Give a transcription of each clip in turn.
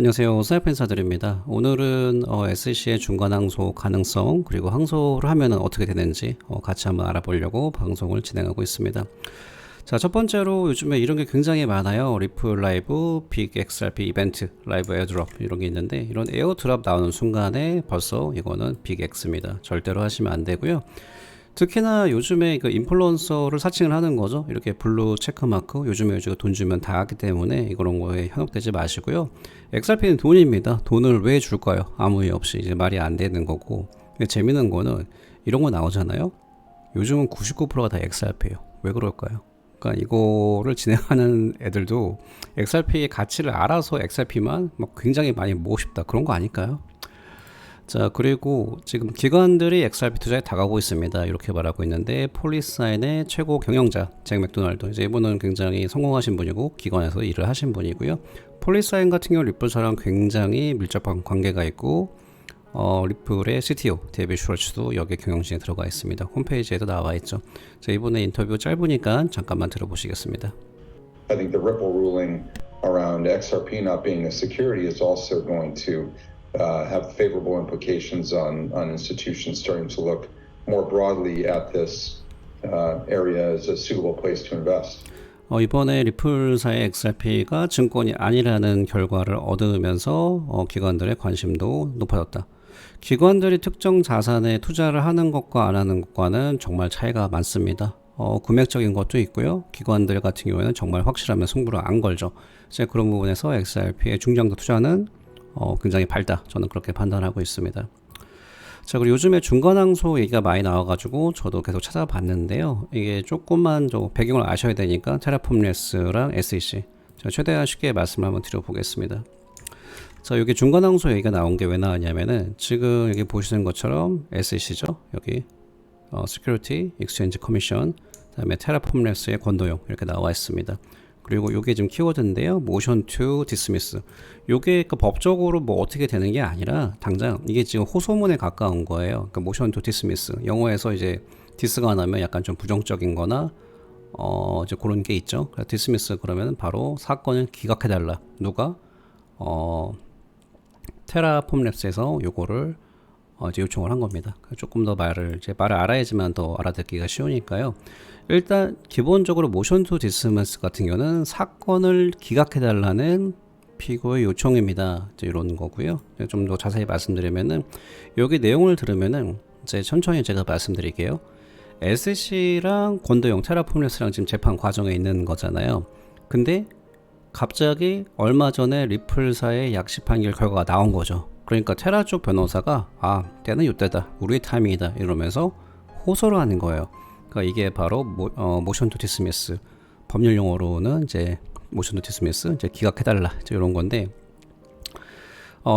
안녕하세요. 사이펜사들입니다. 오늘은 SC의 중간 항소 가능성 그리고 항소를 하면 어떻게 되는지 같이 한번 알아보려고 방송을 진행하고 있습니다. 자, 첫 번째로 요즘에 이런 게 굉장히 많아요. 리플 라이브, 빅 XRP 이벤트, 라이브 에어드롭 이런 게 있는데 이런 에어드롭 나오는 순간에 벌써 이거는 빅 X입니다. 절대로 하시면 안 되고요. 특히나 요즘에 그 인플루언서를 사칭을 하는 거죠. 이렇게 블루 체크마크 요즘에 돈 주면 다 하기 때문에 이런 거에 현혹되지 마시고요. XRP는 돈입니다. 돈을 왜 줄까요? 아무 이유 없이 이제 말이 안 되는 거고. 재밌는 거는 이런 거 나오잖아요. 요즘은 99%가 다 XRP예요. 왜 그럴까요? 그러니까 이거를 진행하는 애들도 XRP의 가치를 알아서 XRP만 막 굉장히 많이 모으고 싶다 그런 거 아닐까요? 자, 그리고 지금 기관들이 XRP 투자에 다가오고 있습니다. 이렇게 말하고 있는데 폴리사인의 최고 경영자 잭 맥도날드, 이제 이분은 굉장히 성공하신 분이고 기관에서 일을 하신 분이고요. 폴리사인 같은 경우 리플사랑 굉장히 밀접한 관계가 있고 리플의 CTO 데이빗 슈럴츠도 여기 경영진에 들어가 있습니다. 홈페이지에도 나와 있죠. 자, 이분의 인터뷰 짧으니까 잠깐만 들어보시겠습니다. I think the Ripple ruling around XRP not being a security is also going to have favorable implications on institutions starting to look more broadly at this area as a suitable place to invest. 이번에 리플사의 XRP가 증권이 아니라는 결과를 얻으면서 기관들의 관심도 높아졌다. 기관들이 특정 자산에 투자를 하는 것과 안 하는 것과는 정말 차이가 많습니다. 금액적인 것도 있고요. 기관들 같은 경우에는 정말 확실하면 승부를 안 걸죠. 이제 그런 부분에서 XRP의 중장기 투자는 굉장히 밝다. 저는 그렇게 판단하고 있습니다. 자, 그리고 요즘에 중간항소 얘기가 많이 나와가지고 저도 계속 찾아봤는데요. 이게 조금만 배경을 아셔야 되니까 테라폼레스랑 SEC 제가 최대한 쉽게 말씀을 한번 드려보겠습니다. 자, 여기 중간항소 얘기가 나온 게 왜 나왔냐면은 지금 여기 보시는 것처럼 SEC죠. 여기 Security Exchange Commission, 그다음에 테라폼레스의 권도용 이렇게 나와 있습니다. 그리고 요게 지금 키워드인데요. Motion to Dismiss. 요게 그 법적으로 뭐 어떻게 되는 게 아니라 당장 이게 지금 호소문에 가까운 거예요. 그러니까 Motion to Dismiss. 영어에서 이제 디스가 나면 약간 좀 부정적인 거나 이제 그런 게 있죠. 디스미스 그러면 바로 사건을 기각해달라. 누가? 테라폼랩스에서 요거를 이제 요청을 한 겁니다. 조금 더 말을 알아야지만 더 알아듣기가 쉬우니까요. 일단 기본적으로 모션 투 디스미스 같은 경우는 사건을 기각해달라는 피고의 요청입니다. 이제 이런 거고요. 좀 더 자세히 말씀드리면은 여기 내용을 들으면은 이제 천천히 제가 말씀드릴게요. SC랑 권도용 테라폼레스랑 지금 재판 과정에 있는 거잖아요. 근데 갑자기 얼마 전에 리플사의 약식 판결 결과가 나온 거죠. 그러니까 테라 쪽 변호사가 때는 이때다, 우리의 타이밍이다 이러면서 호소를 하는 거예요. 그러니까 이게 바로 모션 투 디스미스, 법률 용어로는 이제 모션 투 디스미스, 이제 기각해달라 이런 건데,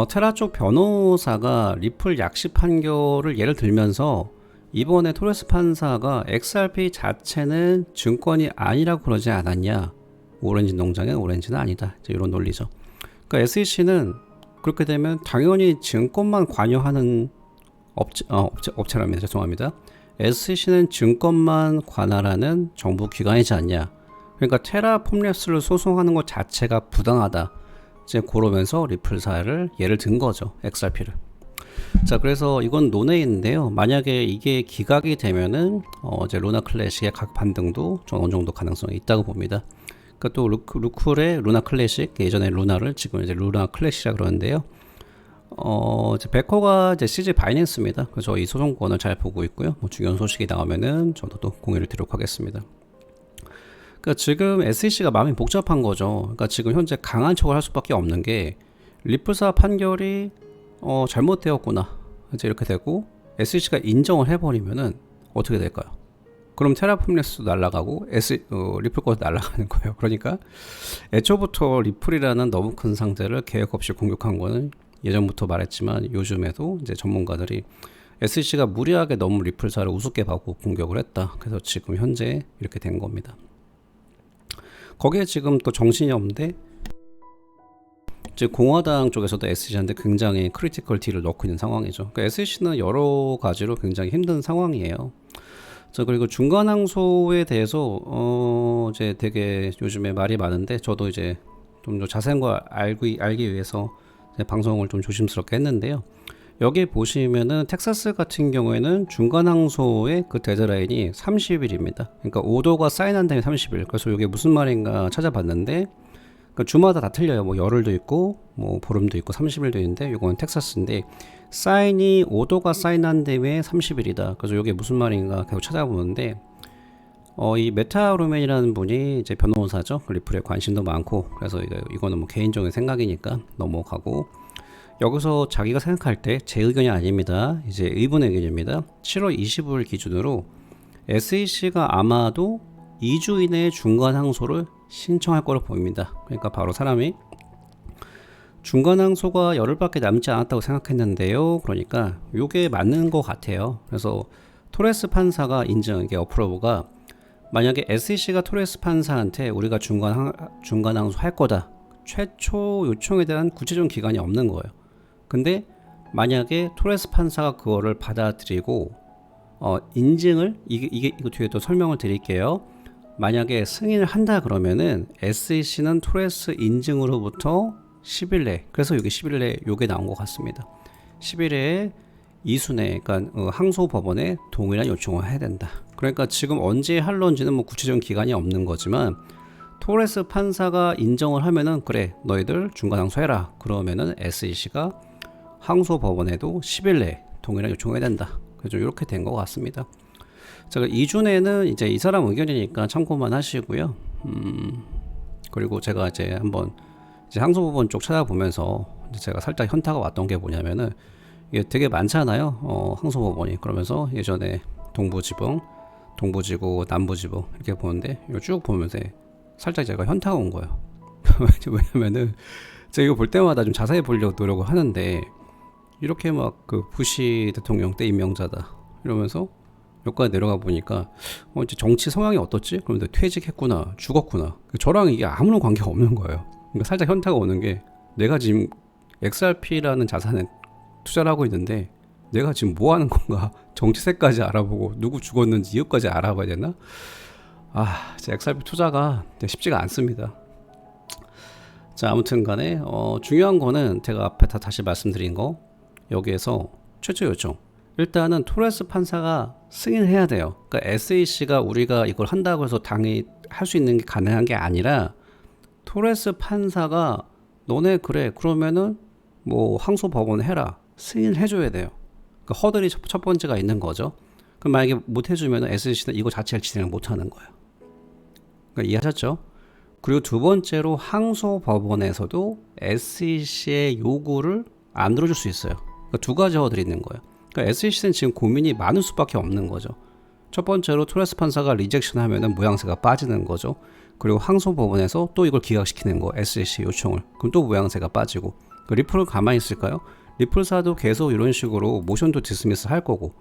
테라 쪽 변호사가 리플 약식 판결을 예를 들면서 이번에 토레스 판사가 XRP 자체는 증권이 아니라고 그러지 않았냐, 오렌지 농장의 오렌지는 아니다, 이런 논리죠. 그러니까 SEC는 그렇게 되면 당연히 증권만 관여하는 업체라면 죄송합니다. SEC는 증권만 관할하는 정부 기관이지 않냐. 그러니까 테라폼랩스를 소송하는 것 자체가 부당하다. 이제 그러면서 리플사를 예를 든 거죠. XRP를. 자, 그래서 이건 논외인데요. 만약에 이게 기각이 되면은 이제 루나 클래식의 각 반등도 좀 어느 정도 가능성이 있다고 봅니다. 또 루클의 루나 클래식, 예전에 루나를 지금 이제 루나 클래식이라 그러는데요. 이제 베커가 이제 CG 바이낸스입니다. 그래서 이 소송권을 잘 보고 있고요. 뭐 중요한 소식이 나오면은 저도 또 공유를 드리도록 하겠습니다. 그러니까 지금 SEC가 마음이 복잡한 거죠. 그러니까 지금 현재 강한 척을 할 수밖에 없는 게 리플사 판결이 잘못되었구나, 이제 이렇게 되고 SEC가 인정을 해버리면은 어떻게 될까요? 그럼 테라폼레스도 날아가고 리플 것도 날아가는 거예요. 그러니까 애초부터 리플이라는 너무 큰 상대를 계획 없이 공격한 거는 예전부터 말했지만 요즘에도 이제 전문가들이 SEC가 무리하게 너무 리플사를 우습게 보고 공격을 했다. 그래서 지금 현재 이렇게 된 겁니다. 거기에 지금 또 정신이 없는데 이제 공화당 쪽에서도 SEC한테 굉장히 크리티컬 딜을 넣고 있는 상황이죠. 그러니까 SEC는 여러 가지로 굉장히 힘든 상황이에요. 자, 그리고 중간항소에 대해서 이제 되게 요즘에 말이 많은데 저도 이제 좀 더 자세한 걸 알기 위해서 방송을 좀 조심스럽게 했는데요. 여기 보시면은 텍사스 같은 경우에는 중간 항소의 그 데드라인이 30일입니다. 그러니까 5도가 사인한 다음에 30일. 그래서 이게 무슨 말인가 찾아봤는데, 그러니까 주마다 다 틀려요. 뭐 열흘도 있고, 뭐 보름도 있고, 30일도 있는데, 이거는 텍사스인데, 사인이 5도가 사인한 다음에 30일이다. 그래서 이게 무슨 말인가 계속 찾아보는데, 이 메타 루멘이라는 분이 이제 변호사죠. 리플에 관심도 많고, 그래서 이거는 뭐 개인적인 생각이니까 넘어가고, 여기서 자기가 생각할 때 제 의견이 아닙니다. 이제 이분의 의견입니다. 7월 20일 기준으로 SEC가 아마도 2주 이내에 중간 항소를 신청할 거로 보입니다. 그러니까 바로 사람이 중간 항소가 열흘밖에 남지 않았다고 생각했는데요. 그러니까 이게 맞는 것 같아요. 그래서 토레스 판사가 인정, 이게 어프로브가 만약에 SEC가 토레스 판사한테 우리가 중간 항소 할 거다. 최초 요청에 대한 구체적인 기간이 없는 거예요. 근데 만약에 토레스 판사가 그거를 받아들이고 인증을 이거 뒤에 또 설명을 드릴게요. 만약에 승인을 한다 그러면은 SEC는 토레스 인증으로부터 10일 내, 그래서 여기 10일 내 요게 나온 것 같습니다. 10일에 이순에, 그러니까 항소 법원에 동일한 요청을 해야 된다. 그러니까 지금 언제 할런지는 뭐 구체적인 기간이 없는 거지만 토레스 판사가 인정을 하면은 그래 너희들 중간 항소해라. 그러면은 SEC가 항소 법원에도 10일 내에 동일한 요청을 해야 된다. 그래서 이렇게 된 것 같습니다. 제가 2주 내는 이제 이 사람 의견이니까 참고만 하시고요. 그리고 제가 이제 한번 이제 항소법원 쪽 찾아보면서 이제 제가 살짝 현타가 왔던 게 뭐냐면은 이게 되게 많잖아요. 항소법원이. 그러면서 예전에 동부지법, 동부지구, 남부지법 이렇게 보는데 이거 쭉 보면서 살짝 제가 현타가 온 거예요. 왜냐면은 제가 이거 볼 때마다 좀 자세히 보려고 노력을 하는데 이렇게 막 그 부시 대통령 때 임명자다 이러면서 여기까지 내려가 보니까 이제 정치 성향이 어떻지? 그런데 퇴직했구나, 죽었구나. 저랑 이게 아무런 관계가 없는 거예요. 그러니까 살짝 현타가 오는 게 내가 지금 XRP라는 자산에 투자를 하고 있는데 내가 지금 뭐 하는 건가? 정치세까지 알아보고 누구 죽었는지 이유까지 알아봐야 되나? XRP 투자가 쉽지가 않습니다. 자, 아무튼 간에 중요한 거는 제가 앞에 다시 말씀드린 거 여기에서 최초 요청 일단은 토레스 판사가 승인해야 돼요. 그러니까 SEC가 우리가 이걸 한다고 해서 당연히 할 수 있는 게 가능한 게 아니라 토레스 판사가 너네 그래 그러면은 뭐 항소 법원 해라 승인을 해줘야 돼요. 그러니까 허들이 첫 번째가 있는 거죠. 그럼 만약에 못 해주면 SEC는 이거 자체를 진행을 못 하는 거예요. 그러니까 이해하셨죠? 그리고 두 번째로 항소 법원에서도 SEC의 요구를 안 들어줄 수 있어요. 그러니까 두 가지 허들이 있는 거예요. 그러니까 SEC는 지금 고민이 많을 수밖에 없는 거죠. 첫 번째로 토레스 판사가 리젝션 하면은 모양새가 빠지는 거죠. 그리고 항소 법원에서 또 이걸 기각시키는 거, SEC 요청을. 그럼 또 모양새가 빠지고. 리플을 가만히 있을까요? 리플사도 계속 이런 식으로 모션도 디스미스 할 거고.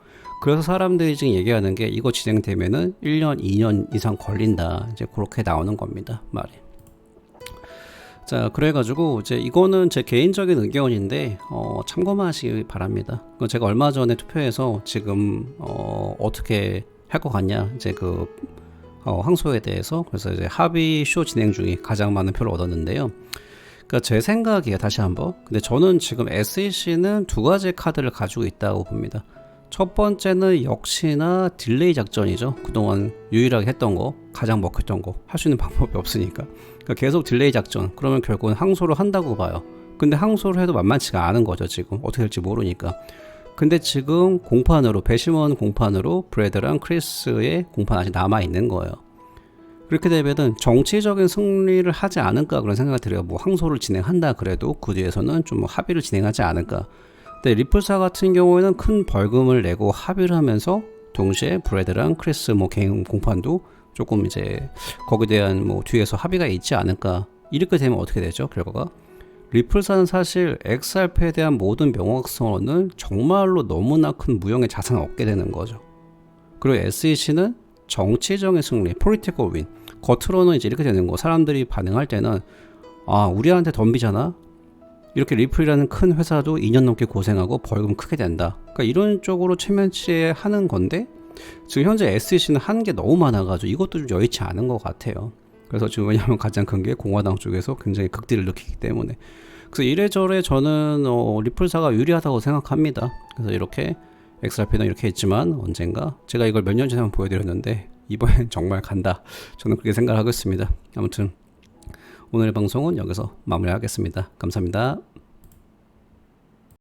그래서 사람들이 지금 얘기하는 게 이거 진행되면은 1년, 2년 이상 걸린다. 이제 그렇게 나오는 겁니다. 말이. 자, 그래가지고 이제 이거는 제 개인적인 의견인데 참고만 하시기 바랍니다. 제가 얼마 전에 투표해서 지금 어떻게 할 것 같냐 이제 그 항소에 대해서 그래서 이제 합의 쇼 진행 중에 가장 많은 표를 얻었는데요. 그러니까 제 생각이에요. 다시 한번. 근데 저는 지금 SEC는 두 가지 카드를 가지고 있다고 봅니다. 첫 번째는 역시나 딜레이 작전이죠. 그동안 유일하게 했던 거, 가장 먹혔던 거, 할 수 있는 방법이 없으니까. 그러니까 계속 딜레이 작전. 그러면 결국은 항소를 한다고 봐요. 근데 항소를 해도 만만치가 않은 거죠. 지금 어떻게 될지 모르니까. 근데 지금 공판으로 배심원 공판으로 브래드랑 크리스의 공판 아직 남아 있는 거예요. 그렇게 되면은 정치적인 승리를 하지 않을까 그런 생각이 들어요. 뭐 항소를 진행한다 그래도 그 뒤에서는 좀 합의를 진행하지 않을까. 근데 리플사 같은 경우에는 큰 벌금을 내고 합의를 하면서 동시에 브래드랑 크리스 뭐 개인 공판도 조금 이제 거기에 대한 뭐 뒤에서 합의가 있지 않을까. 이렇게 되면 어떻게 되죠? 결과가 리플사는 사실 XRP에 대한 모든 명확성을 정말로 너무나 큰 무형의 자산을 얻게 되는 거죠. 그리고 SEC는 정치적인 승리, political win. 겉으로는 이제 이렇게 되는 거. 사람들이 반응할 때는 우리한테 덤비잖아. 이렇게 리플이라는 큰 회사도 2년 넘게 고생하고 벌금 크게 된다. 그러니까 이런 쪽으로 최면치하는 건데 지금 현재 SEC는 하는 게 너무 많아가지고 이것도 좀 여의치 않은 것 같아요. 그래서 지금 왜냐하면 가장 큰 게 공화당 쪽에서 굉장히 극딜을 느끼기 때문에. 그래서 이래저래 저는 리플사가 유리하다고 생각합니다. 그래서 이렇게 XRP는 이렇게 했지만 언젠가 제가 이걸 몇 년 전에 한번 보여드렸는데 이번엔 정말 간다. 저는 그렇게 생각을 하고 있습니다. 아무튼 오늘의 방송은 여기서 마무리하겠습니다. 감사합니다.